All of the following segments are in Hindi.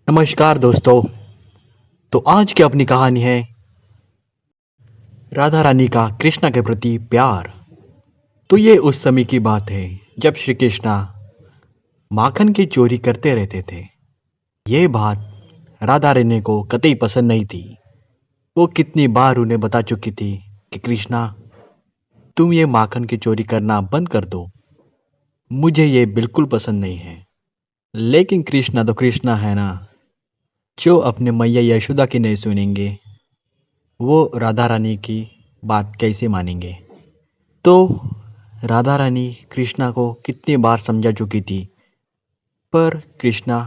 नमस्कार दोस्तों। तो आज की अपनी कहानी है राधा रानी का कृष्णा के प्रति प्यार। तो ये उस समय की बात है जब श्री कृष्णा माखन की चोरी करते रहते थे। ये बात राधा रानी को कतई पसंद नहीं थी। वो कितनी बार उन्हें बता चुकी थी कि कृष्णा, तुम ये माखन की चोरी करना बंद कर दो, मुझे ये बिल्कुल पसंद नहीं है। लेकिन कृष्णा तो कृष्णा है ना, जो अपने मैया यशोदा की नहीं सुनेंगे वो राधा रानी की बात कैसे मानेंगे। तो राधा रानी कृष्णा को कितनी बार समझा चुकी थी, पर कृष्णा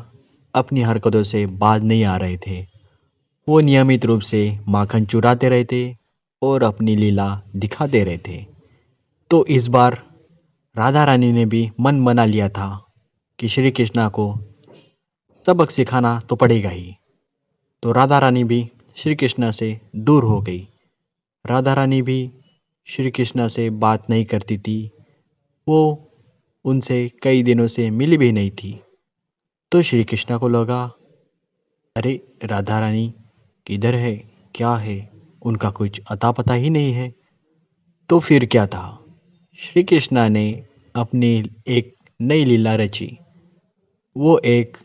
अपनी हरकतों से बाज नहीं आ रहे थे। वो नियमित रूप से माखन चुराते रहते और अपनी लीला दिखाते रहते। तो इस बार राधा रानी ने भी मन बना लिया था कि श्री कृष्णा को सबक सिखाना तो पड़ेगा ही। तो राधा रानी भी श्री कृष्णा से दूर हो गई। राधा रानी भी श्री कृष्णा से बात नहीं करती थी। वो उनसे कई दिनों से मिली भी नहीं थी। तो श्री कृष्णा को लगा, अरे राधा रानी किधर है, क्या है, उनका कुछ अता पता ही नहीं है। तो फिर क्या था, श्री कृष्णा ने अपनी एक नई लीला रची। वो एक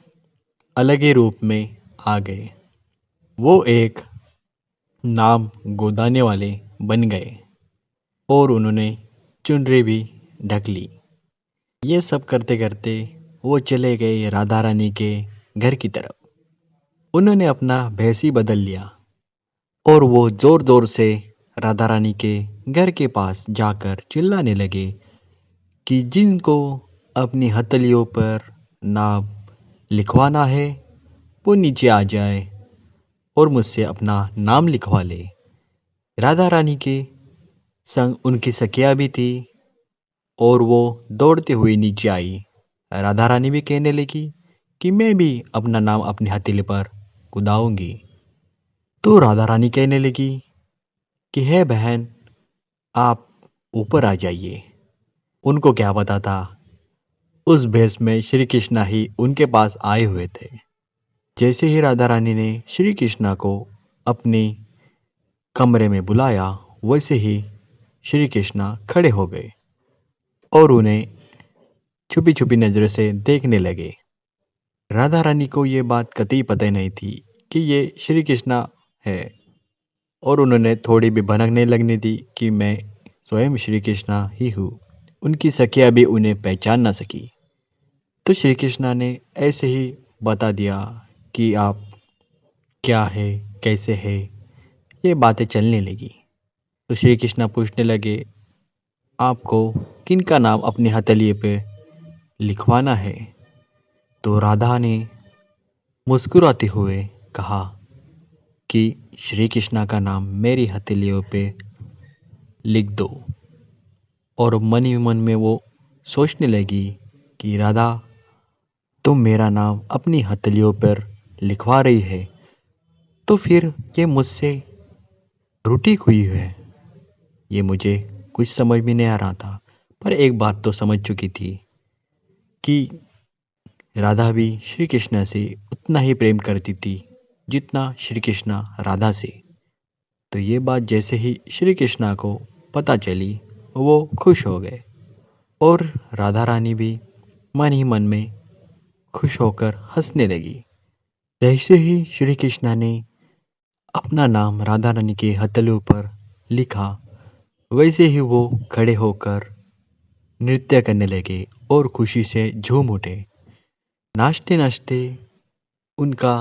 अलग ही रूप में आ गए। वो एक नाम गोदाने वाले बन गए और उन्होंने चुनरी भी ढक ली। ये सब करते करते वो चले गए राधा रानी के घर की तरफ। उन्होंने अपना भेष ही बदल लिया और वो जोर जोर से राधा रानी के घर के पास जाकर चिल्लाने लगे कि जिनको अपनी हथेलियों पर नाम लिखवाना है वो नीचे आ जाए और मुझसे अपना नाम लिखवा ले। राधा रानी के संग उनकी सखिया भी थी और वो दौड़ते हुए नीचे आई। राधा रानी भी कहने लगी कि मैं भी अपना नाम अपनी हथेली पर कुदाऊंगी। तो राधा रानी कहने लगी कि हे बहन, आप ऊपर आ जाइए। उनको क्या पता था, उस भेष में श्री कृष्णा ही उनके पास आए हुए थे। जैसे ही राधा रानी ने श्री कृष्णा को अपने कमरे में बुलाया, वैसे ही श्री कृष्णा खड़े हो गए और उन्हें छुपी छुपी नजरों से देखने लगे। राधा रानी को ये बात कतई पता नहीं थी कि ये श्री कृष्णा है, और उन्होंने थोड़ी भी भनक नहीं लगने दी कि मैं स्वयं श्री कृष्णा ही हूँ। उनकी सखिया भी उन्हें पहचान ना सकी। तो श्री कृष्णा ने ऐसे ही बता दिया कि आप क्या है, कैसे है। ये बातें चलने लगी। तो श्री कृष्णा पूछने लगे, आपको किन का नाम अपनी हथेलिए पे लिखवाना है। तो राधा ने मुस्कुराते हुए कहा कि श्री कृष्णा का नाम मेरी हथेलियों पे लिख दो। और मन ही मन में वो सोचने लगी कि राधा, तुम मेरा नाम अपनी हथेलियों पर लिखवा रही है, तो फिर ये मुझसे रूठी हुई है। ये मुझे कुछ समझ में नहीं आ रहा था, पर एक बात तो समझ चुकी थी कि राधा भी श्री कृष्ण से उतना ही प्रेम करती थी जितना श्री कृष्ण राधा से। तो ये बात जैसे ही श्री कृष्णा को पता चली, वो खुश हो गए और राधा रानी भी मन ही मन में खुश होकर हंसने लगी। जैसे ही श्री कृष्णा ने अपना नाम राधा रानी के हथेलियों पर लिखा, वैसे ही वो खड़े होकर नृत्य करने लगे और खुशी से झूम उठे। नाचते नाचते उनका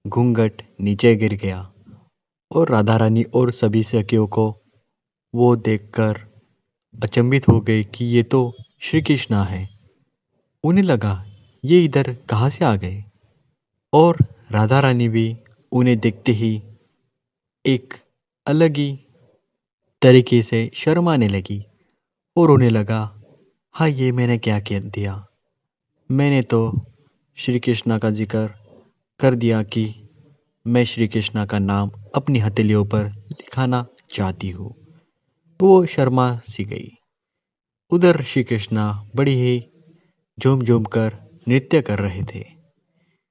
घूंघट नीचे गिर गया और राधा रानी और सभी सखियों को वो देखकर अचंभित हो गए कि ये तो श्री कृष्णा है। उन्हें लगा ये इधर कहाँ से आ गए। और राधा रानी भी उन्हें देखते ही एक अलग ही तरीके से शर्माने लगी और उन्हें लगा, हाँ ये मैंने क्या कह दिया। मैंने तो श्री कृष्णा का जिक्र कर दिया कि मैं श्री कृष्णा का नाम अपनी हथेलियों पर लिखाना चाहती हूँ। वो शर्मा सी गई। उधर श्री कृष्णा बड़ी ही झूम झूम कर नृत्य कर रहे थे।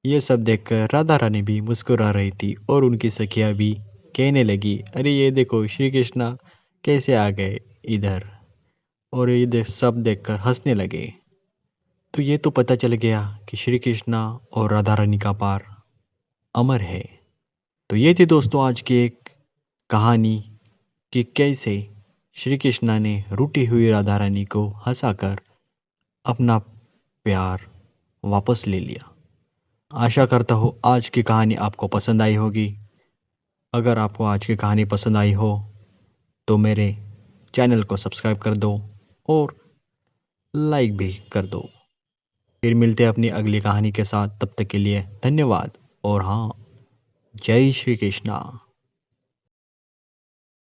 ये सब देखकर राधा रानी भी मुस्कुरा रही थी और उनकी सखियाँ भी कहने लगी, अरे ये देखो श्री कृष्णा कैसे आ गए इधर। और ये सब देखकर हंसने लगे। तो ये तो पता चल गया कि श्री कृष्णा और राधा रानी का प्यार अमर है। तो ये थी दोस्तों आज की एक कहानी कि कैसे श्री कृष्णा ने रूठी हुई राधा रानी को हंसाकर अपना प्यार वापस ले लिया। आशा करता हूँ आज की कहानी आपको पसंद आई होगी। अगर आपको आज की कहानी पसंद आई हो तो मेरे चैनल को सब्सक्राइब कर दो और लाइक भी कर दो। फिर मिलते हैं अपनी अगली कहानी के साथ। तब तक के लिए धन्यवाद और हाँ, जय श्री कृष्णा।